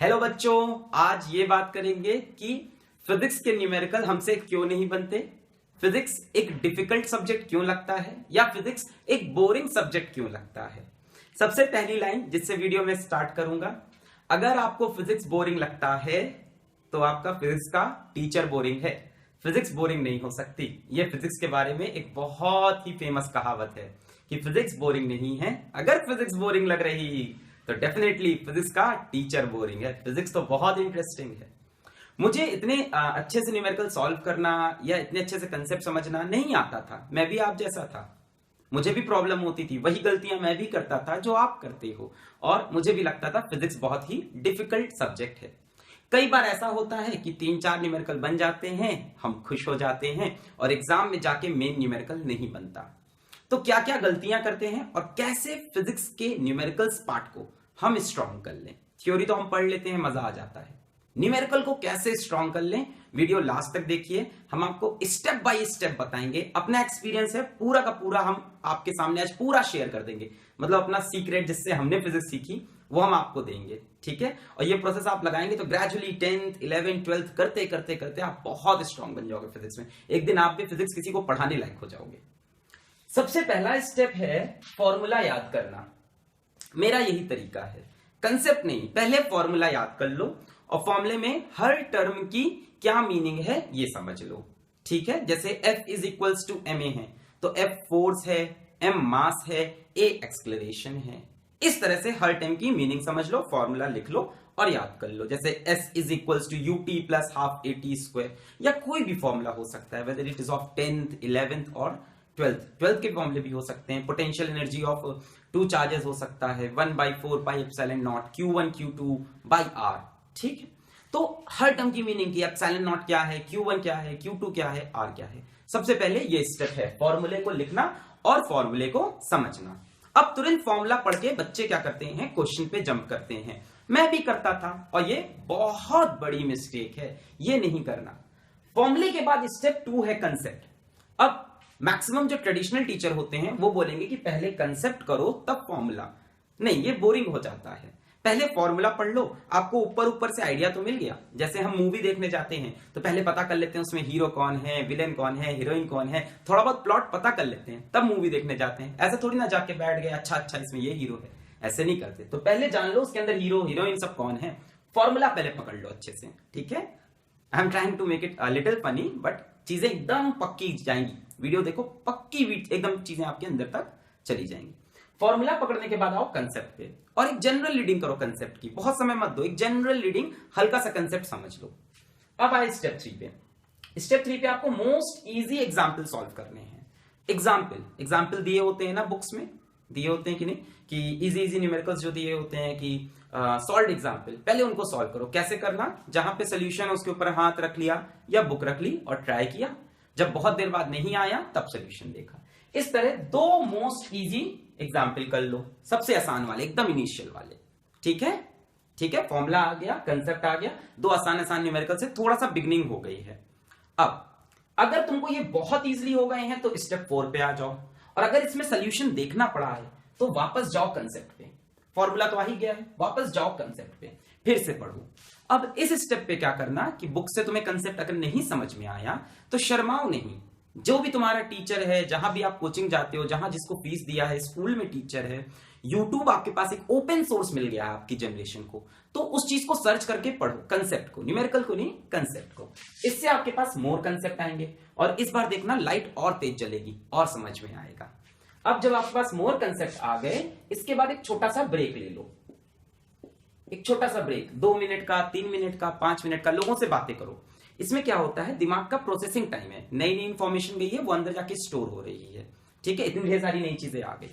Hello बच्चों, आज ये बात करेंगे कि फिजिक्स के न्यूमेरिकल हमसे क्यों नहीं बनते, फिजिक्स एक डिफिकल्ट सब्जेक्ट क्यों लगता है या फिजिक्स एक बोरिंग सब्जेक्ट क्यों लगता है। सबसे पहली लाइन जिससे वीडियो में स्टार्ट करूंगा, अगर आपको फिजिक्स बोरिंग लगता है तो आपका फिजिक्स का टीचर बोरिंग है। फिजिक्स बोरिंग नहीं हो सकती। ये फिजिक्स के बारे में एक बहुत ही फेमस कहावत है कि फिजिक्स बोरिंग नहीं है। अगर फिजिक्स बोरिंग लग रही तो डेफिनेटली फिजिक्स का टीचर बोरिंग है। फिजिक्स तो बहुत इंटरेस्टिंग है। मुझे इतने अच्छे से न्यूमेरिकल सॉल्व करना या इतने अच्छे से कंसेप्ट समझना नहीं आता था। मैं भी आप जैसा था, मुझे भी प्रॉब्लम होती थी, वही गलतियां मैं भी करता था जो आप करते हो, और मुझे भी लगता था फिजिक्स बहुत ही डिफिकल्ट सब्जेक्ट है। कई बार ऐसा होता है कि 3-4 न्यूमेरिकल बन जाते हैं, हम खुश हो जाते हैं और एग्जाम में जाके मेन न्यूमेरिकल नहीं बनता। तो क्या क्या गलतियां करते हैं और कैसे फिजिक्स के न्यूमेरिकल्स पार्ट को हम स्ट्रॉन्ग कर लें। थ्योरी तो हम पढ़ लेते हैं, मजा आ जाता है, न्यूमेरिकल को कैसे स्ट्रॉन्ग कर लें, वीडियो लास्ट तक देखिए। हम आपको स्टेप बाय स्टेप बताएंगे। अपना एक्सपीरियंस है पूरा का पूरा, हम आपके सामने आज पूरा शेयर कर देंगे। मतलब अपना सीक्रेट जिससे हमने फिजिक्स सीखी वो हम आपको देंगे, ठीक है। और ये प्रोसेस आप लगाएंगे तो ग्रेजुअली 10th 11th 12th करते करते करते आप बहुत स्ट्रॉन्ग बन जाओगे फिजिक्स में। एक दिन आप भी फिजिक्स किसी को पढ़ाने लायक हो जाओगे। सबसे पहला स्टेप है फॉर्मूला याद करना। मेरा यही तरीका है, कंसेप्ट नहीं, पहले फॉर्मूला याद कर लो और फॉर्मूले में हर टर्म की क्या मीनिंग है ये समझ लो, ठीक है। जैसे F is equals to ma है तो F फोर्स है, m मास है, a एक्सक्लेरेशन है। इस तरह से हर टर्म की मीनिंग समझ लो, फॉर्मूला लिख लो और याद कर लो। जैसे S is equals to ut plus half at square, या कोई भी फॉर्मूला हो सकता है, whether it is of 10th 11th और 12th के फॉर्मूले भी हो सकते हैं। Potential energy of two charges हो सकता है 1/4 pi epsilon not Q1 Q2 by R, ठीक है। तो हर टर्म की मीनिंग की एप्सिलॉन नॉट क्या है, Q1 क्या है, Q2 क्या है, R क्या है। सबसे पहले ये स्टेप है फॉर्मूले को लिखना और फॉर्मूले को समझना। अब तुरंत फॉर्मूला पढ़ के बच्चे क्या करते हैं, क्वेश्चन पे जंप करते हैं। मैं भी करता था और ये बहुत बड़ी मिस्टेक है, ये नहीं करना। फॉर्मूले के बाद स्टेप 2 है कंसेप्ट। अब मैक्सिमम जो ट्रेडिशनल टीचर होते हैं वो बोलेंगे कि पहले कंसेप्ट करो तब फॉर्मूला। नहीं, ये बोरिंग हो जाता है। पहले फॉर्मूला पढ़ लो, आपको ऊपर ऊपर से आइडिया तो मिल गया। जैसे हम मूवी देखने जाते हैं तो पहले पता कर लेते हैं उसमें हीरो कौन है, विलेन कौन है, हीरोइन कौन है, थोड़ा बहुत प्लॉट पता कर लेते हैं, तब मूवी देखने जाते हैं। ऐसे थोड़ी ना जाके बैठ गए अच्छा इसमें ये हीरो है, ऐसे नहीं करते। तो पहले जान लो उसके अंदर हीरो हीरोइन सब कौन है, फॉर्मूला पहले पकड़ लो अच्छे से, ठीक है। I am trying to make it little funny, but चीजें एकदम पक्की जाएंगी। वीडियो देखो, पक्की एकदम चीजें आपके अंदर तक चली जाएंगी। फॉर्मूला पकड़ने के बाद आओ कंसेप्ट पे और एक जनरल रीडिंग करो कंसेप्ट की। बहुत समय मत दो, एक जनरल रीडिंग, हल्का सा कंसेप्ट समझ लो। अब आए स्टेप 3 पे। स्टेप 3 पे आपको मोस्ट इजी एग्जाम्पल सॉल्व करने हैं। एग्जाम्पल दिए होते हैं ना, बुक्स में दिए होते हैं कि नहीं, कि इजी न्यूमेरिकल्स जो दिए होते हैं कि सॉल्व एग्जाम्पल, पहले उनको सॉल्व करो। कैसे करना, जहां पे सोल्यूशन है उसके ऊपर हाथ रख लिया या बुक रख ली और ट्राई किया। जब बहुत देर बाद नहीं आया तब सोल्यूशन देखा। इस तरह 2 मोस्ट इजी एग्जाम्पल कर लो, सबसे आसान वाले, एकदम इनिशियल वाले, ठीक है। ठीक है, फॉर्मूला आ गया, कंसेप्ट आ गया, 2 आसान न्यूमेरिकल से थोड़ा सा बिगनिंग हो गई है। अब अगर तुमको ये बहुत इजीली हो गए हैं तो स्टेप 4 पे आ जाओ, और अगर इसमें सोल्यूशन देखना पड़ा है तो वापस जाओ कंसेप्ट पे। फॉर्मूला तो आ ही गया है, वापस जाओ कंसेप्ट पे, फिर से पढ़ो। अब इस स्टेप पे क्या करना कि बुक से तुम्हें कंसेप्ट अगर नहीं समझ में आया तो शर्माओ नहीं। जो भी तुम्हारा टीचर है, जहां भी आप कोचिंग जाते हो, जहां जिसको फीस दिया है, स्कूल में टीचर है, यूट्यूब आपके पास एक ओपन सोर्स मिल गया है आपकी जनरेशन को, तो उस चीज को सर्च करके पढ़ो, कंसेप्ट को, न्यूमेरिकल को नहीं, कंसेप्ट को। इससे आपके पास मोर कंसेप्ट आएंगे और इस बार देखना लाइट और तेज जलेगी और समझ में आएगा। अब जब आपके पास मोर कंसेप्ट आ गए, इसके बाद एक छोटा सा ब्रेक ले लो। एक छोटा सा ब्रेक, 2 मिनट का, 3 मिनट का, 5 मिनट का, लोगों से बातें करो। इसमें क्या होता है, दिमाग का प्रोसेसिंग टाइम है, नई इंफॉर्मेशन गई है, वो अंदर जाके स्टोर हो रही है, ठीक है। इतनी ढेर सारी नई चीजें आ गई।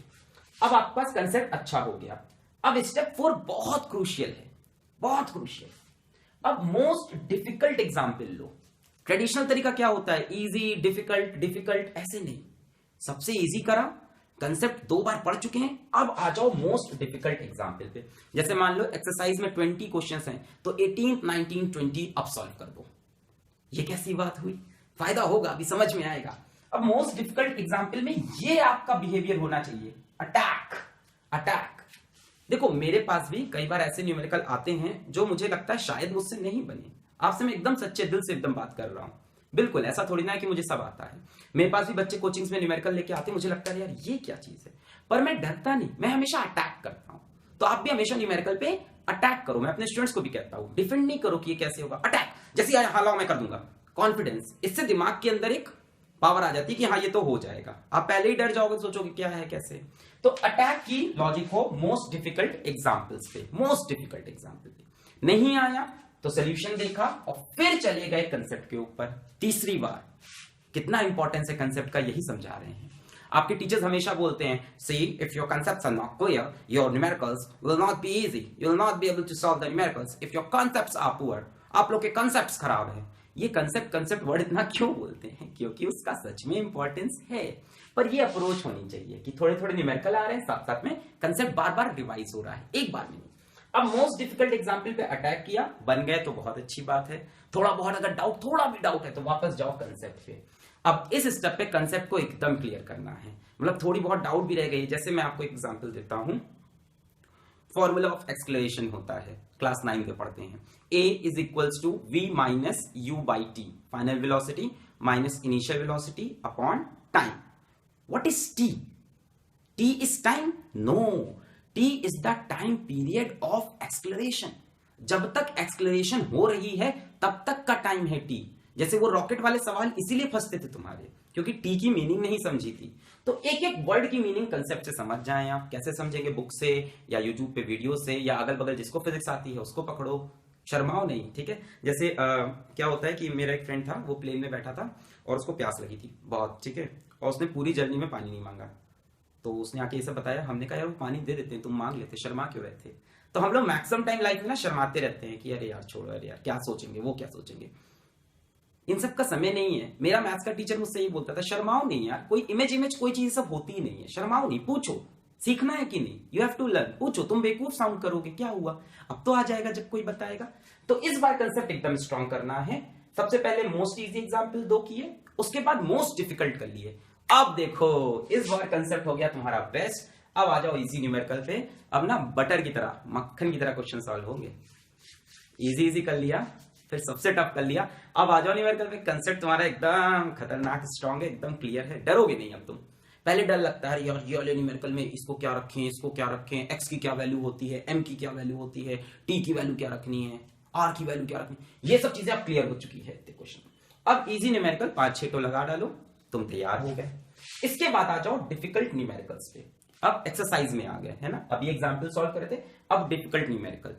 अब आपके पास कंसेप्ट अच्छा हो गया। अब स्टेप 4 बहुत क्रूशियल है, बहुत क्रूशियल। अब मोस्ट डिफिकल्ट एग्जाम्पल लो। ट्रेडिशनल तरीका क्या होता है, इजी डिफिकल्ट डिफिकल्ट, ऐसे नहीं, सबसे इजी करा, कंसेप्ट 2 बार पढ़ चुके हैं, अब आ जाओ मोस्ट डिफिकल्ट एग्जाम्पल पे। जैसे मान लो एक्सरसाइज में 20 क्वेश्चंस हैं तो 18 19 20 अब सॉल्व कर दो। ये कैसी बात हुई, फायदा होगा, अभी समझ में आएगा। अब मोस्ट डिफिकल्ट एग्जाम्पल में ये आपका बिहेवियर होना चाहिए, अटैक अटैक। देखो मेरे पास भी कई बार ऐसे न्यूमेरिकल आते हैं जो मुझे लगता है शायद मुझसे नहीं बने। आपसे मैं एकदम सच्चे दिल से एकदम बात कर रहा हूं। बिल्कुल ऐसा थोड़ी ना है कि मुझे सब आता है। मेरे पास भी बच्चे कोचिंग्स में न्यूमेरिकल लेके आते हैं, मुझे लगता है यार ये क्या चीज है, पर मैं डरता नहीं, मैं हमेशा अटैक करता हूं। तो आप भी हमेशा न्यूमेरिकल पे अटैक करो। मैं अपने स्टूडेंट्स को भी कहता हूं, डिफेंड नहीं करो कि ये कैसे होगा, अटैक, जैसे हालाओ मैं कर दूंगा, कॉन्फिडेंस। इससे दिमाग के अंदर एक पावर आ जाती है कि हाँ ये तो हो जाएगा। आप पहले ही डर जाओगे, सोचोगे क्या है कैसे। तो अटैक की लॉजिक हो मोस्ट डिफिकल्ट एग्जांपल्स पे, मोस्ट डिफिकल्ट एग्जांपल पे। नहीं आया तो सोल्यूशन देखा और फिर चले गए कंसेप्ट के ऊपर तीसरी बार। कितना इंपॉर्टेंस है कंसेप्ट का, यही समझा रहे हैं। आपके टीचर्स हमेशा बोलते हैं, see if your concepts are not clear, your numericals will not be easy, you will not be able to solve the numericals if your concepts are poor। आप लोग के concepts खराब है। ये कंसेप्ट वर्ड इतना क्यों बोलते हैं, क्योंकि उसका सच में इंपॉर्टेंस है, पर ये अप्रोच होनी चाहिए कि थोड़े थोड़े न्यूमेरिकल आ रहे हैं, साथ साथ में कंसेप्ट बार बार रिवाइज हो रहा है, एक बार में नहीं। अब मोस्ट डिफिकल्ट एग्जांपल पे अटैक किया, बन गए तो बहुत अच्छी बात है। थोड़ा बहुत अगर डाउट, थोड़ा भी डाउट है तो वापस जाओ कंसेप्ट पे। अब इस स्टेप पे कंसेप्ट को एकदम क्लियर करना है, मतलब थोड़ी बहुत डाउट भी रह गई। जैसे मैं आपको एग्जांपल देता हूं, फॉर्मूला ऑफ एक्सक्लेरेशन होता है, क्लास 9 में पढ़ते हैं, a is equals to v minus u by t, final velocity minus initial velocity upon time. What is t? t is time? No, t is the time period of acceleration. जब तक एक्सक्लेरेशन हो रही है तब तक का टाइम है t। जैसे वो रॉकेट वाले सवाल इसीलिए फंसते थे तुम्हारे, क्योंकि टी की मीनिंग नहीं समझी थी। तो एक एक वर्ड की मीनिंग कंसेप्ट से समझ जाएं आप। कैसे समझेंगे? बुक से या यूट्यूब पे वीडियो से, या अगल बगल जिसको फिजिक्स आती है उसको पकड़ो, शर्माओ नहीं, ठीक है। जैसे क्या होता है कि मेरा एक फ्रेंड था, वो प्लेन में बैठा था और उसको प्यास लगी थी बहुत, ठीक है, और उसने पूरी जर्नी में पानी नहीं मांगा। तो उसने आके ये सब बताया, हमने कहा यार वो पानी दे देते हैं, तुम मांग लेते, शर्मा क्यों रहे थे। तो हम लोग मैक्सिमम टाइम लाइफ में ना शर्माते रहते हैं कि अरे यार छोड़ो, अरे यार क्या सोचेंगे, वो क्या सोचेंगे। इन सब का समय नहीं है। मेरा मैथ्स का टीचर मुझसे ये बोलता था, शर्माओ नहीं यार, कोई इमेज कोई चीज सब होती ही नहीं है, शर्माओ नहीं, पूछो, सीखना है कि नहीं, यू हैव टू लर्न, पूछो। तुम बेवकूफ साउंड करोगे, क्या हुआ, अब तो आ जाएगा जब कोई बताएगा। तो इस बार कंसेप्ट एकदम स्ट्रॉन्ग करना है। सबसे पहले मोस्ट इजी एग्जाम्पल 2 किए, उसके बाद मोस्ट डिफिकल्ट कर लिए। अब देखो इस बार कंसेप्ट हो गया तुम्हारा बेस्ट। अब आ जाओ इजी न्यूमेरिकल पे। अब ना बटर की तरह, मक्खन की तरह क्वेश्चन सॉल्व होंगे। इजी कर लिया, फिर सबसे टफ कर लिया। अब आ जाओ न्यूमेरिकल पे, कंसेप्ट तुम्हारा एकदम खतरनाक स्ट्रॉन्ग है, एकदम क्लियर है, डरोगे नहीं अब तुम। पहले डर लगता है यार ये वाले न्यूमेरिकल में इसको क्या रखें, इसको क्या रखें, एक्स की क्या वैल्यू होती है, एम की क्या वैल्यू होती है, टी की वैल्यू क्या रखनी है, आर की वैल्यू क्या रखनी है, ये सब चीजें अब क्लियर हो चुकी है क्वेश्चन। अब इजी न्यूमेरिकल 5-6 तो लगा डालो, तुम तैयार हो गए। इसके बाद आ जाओ डिफिकल्ट न्यूमेरिकल्स पे। अब एक्सरसाइज में आ गए, है ना। अब ये एग्जाम्पल सॉल्व करे थे, अब डिफिकल्ट न्यूमेरिकल।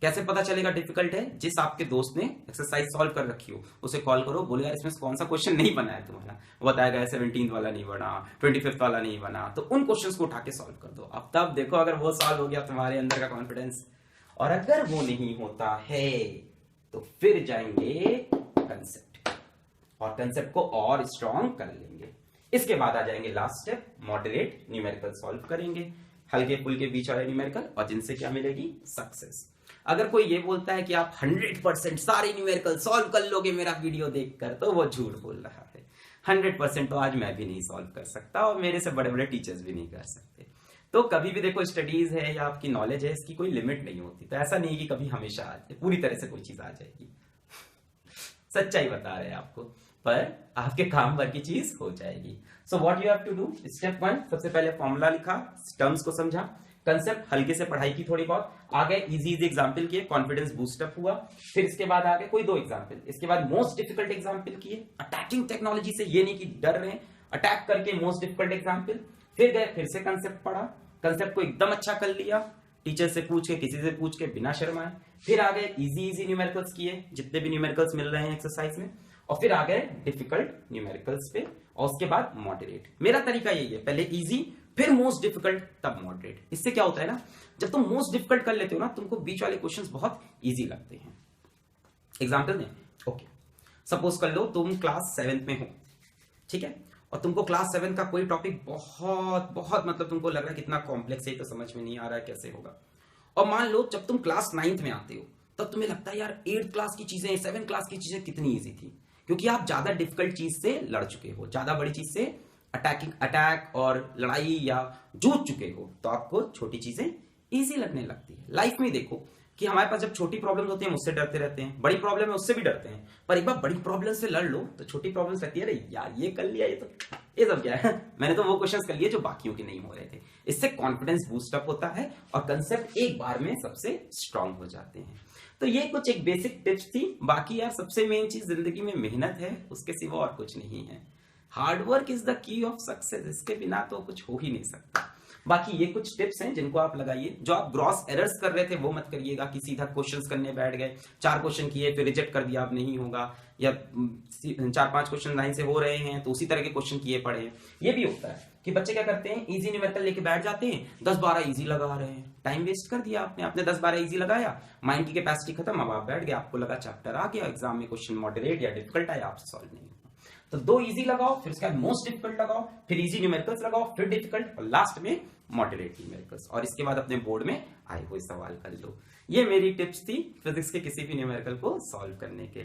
कैसे पता चलेगा डिफिकल्ट है? जिस आपके दोस्त ने एक्सरसाइज सॉल्व कर रखी हो उसे कॉल करो, बोलो यार इसमें कौन सा क्वेश्चन नहीं बना है तुम्हारा। वो बताएगा 17th वाला नहीं बना, 25th वाला नहीं बना, तो उन क्वेश्चंस को उठा के सॉल्व कर दो। अब तब देखो अगर वो सॉल्व हो गया तुम्हारे अंदर का कॉन्फिडेंस, और अगर वो नहीं होता है तो फिर जाएंगे कंसेप्ट, और कंसेप्ट को और स्ट्रॉन्ग कर लेंगे। इसके बाद आ जाएंगे last step, moderate numerical solve करेंगे, हल्के फुल्के बीच वाले न्यूमेरिकल, और जिनसे क्या मिलेगी? सक्सेस। अगर कोई ये बोलता है कि आप 100% सारे न्यूमेरिकल सॉल्व कर लोगे मेरा वीडियो देखकर, तो वो झूठ बोल रहा है। 100% तो आज मैं भी नहीं सॉल्व कर सकता, और मेरे से बड़े बड़े टीचर्स भी नहीं कर सकते। तो कभी भी देखो स्टडीज है या आपकी नॉलेज है, इसकी कोई लिमिट नहीं होती। तो ऐसा नहीं कि कभी हमेशा आ जाए, पूरी तरह से कोई चीज आ जाएगी। सच्चाई बता रहे हैं आपको, पर आपके काम भर की चीज हो जाएगी। So what you have to do, step 1, सबसे पहले फॉर्मूला लिखा, टर्म्स को समझा, कंसेप्ट हल्के से पढ़ाई की थोड़ी बहुत, आगे इजी एग्जांपल किए, कॉन्फिडेंस बूस्टअप हुआ। फिर इसके बाद आगे कोई 2 एग्जांपल, इसके बाद मोस्ट डिफिकल्ट एग्जांपल किए, अटैकिंग टेक्नोलॉजी से, ये नहीं कि डर रहे, अटैक करके मोस्ट डिफिकल्ट एग्जांपल। फिर गए, फिर से कंसेप्ट पढ़ा, कंसेप्ट को एकदम अच्छा कर लिया, टीचर से पूछ के, किसी से पूछ के, बिना शर्माए। फिर आ गए इजी न्यूमेरिकल्स किए, जितने भी न्यूमेरिकल्स मिल रहे हैं एक्सरसाइज में, और फिर आ गए डिफिकल्ट न्यूमेरिकल्स पे, और उसके बाद मॉडरेट। मेरा तरीका यही है, पहले इजी, फिर मोस्ट डिफिकल्ट, तब मॉडरेट। इससे क्या होता है ना, जब तुम मोस्ट डिफिकल्ट कर लेते हो ना, तुमको बीच वाले क्वेश्चंस बहुत इजी लगते हैं। एग्जांपल दें, ओके, सपोज कर लो तुम क्लास 7th में हो, ठीक है, और तुमको क्लास 7 का कोई टॉपिक बहुत बहुत मतलब तुमको लग रहा है कितना कॉम्प्लेक्स है, तो समझ में नहीं आ रहा है कैसे होगा। और मान लो जब तुम क्लास 9th में आते हो, तब तुम्हें लगता है यार 8th क्लास की चीजें, 7th क्लास की चीजें कितनी ईजी थी, क्योंकि आप ज्यादा डिफिकल्ट चीज से लड़ चुके हो, ज्यादा बड़ी चीज से अटैक और लड़ाई या जूझ चुके हो, तो आपको छोटी चीजें इजी लगने लगती है। लाइफ में देखो कि हमारे पास जब छोटी प्रॉब्लम्स होती है हम उससे डरते रहते हैं, बड़ी प्रॉब्लम है उससे भी डरते हैं, पर एक बार बड़ी प्रॉब्लम से लड़ लो तो छोटी प्रॉब्लम्स लगती है, अरे यार ये कर लिया, ये सब क्या है, मैंने तो वो क्वेश्चंस कर लिए जो बाकियों के नहीं हो रहे थे। इससे कॉन्फिडेंस बूस्ट अप होता है और कंसेप्ट एक बार में सबसे स्ट्रांग हो जाते हैं। तो ये कुछ एक बेसिक टिप्स थी। बाकी यार सबसे मेन चीज जिंदगी में मेहनत है, उसके सिवा और कुछ नहीं है। Hard work is the key of success, इसके बिना तो कुछ हो ही नहीं सकता। बाकी ये कुछ टिप्स हैं जिनको आप लगाइए। जो आप ग्रॉस एरर्स कर रहे थे वो मत करिएगा कि सीधा क्वेश्चंस करने बैठ गए, 4 क्वेश्चन किए फिर रिजेक्ट कर दिया, अब नहीं होगा, या 4-5 क्वेश्चन लाइन से हो रहे हैं तो उसी तरह के क्वेश्चन किए पड़े हैं। ये भी होता है कि बच्चे क्या करते हैं, इजी न्यूमेरिकल लेके बैठ जाते हैं, 10-12 इजी लगा रहे हैं, टाइम वेस्ट कर दिया आपने 10-12 इजी लगाया, माइंड की कैपेसिटी खत्म, अब आप बैठ गए, आपको लगा चैप्टर आ गया, एग्जाम में क्वेश्चन मॉडरेट या डिफिकल्ट आया, आपसे सॉल्व नहीं हुआ। तो 2 इजी लगाओ, फिर उसके बाद मोस्ट डिफिकल्ट लगाओ, फिर इजी न्यूमेरिकल्स लगाओ, फिर डिफिकल्ट और लास्ट में मॉडरेट न्यूमेरिकल्स, और इसके बाद अपने बोर्ड में आए हुए सवाल कर लो। ये मेरी टिप्स थी फिजिक्स के किसी भी न्यूमेरिकल को सॉल्व करने के लिए।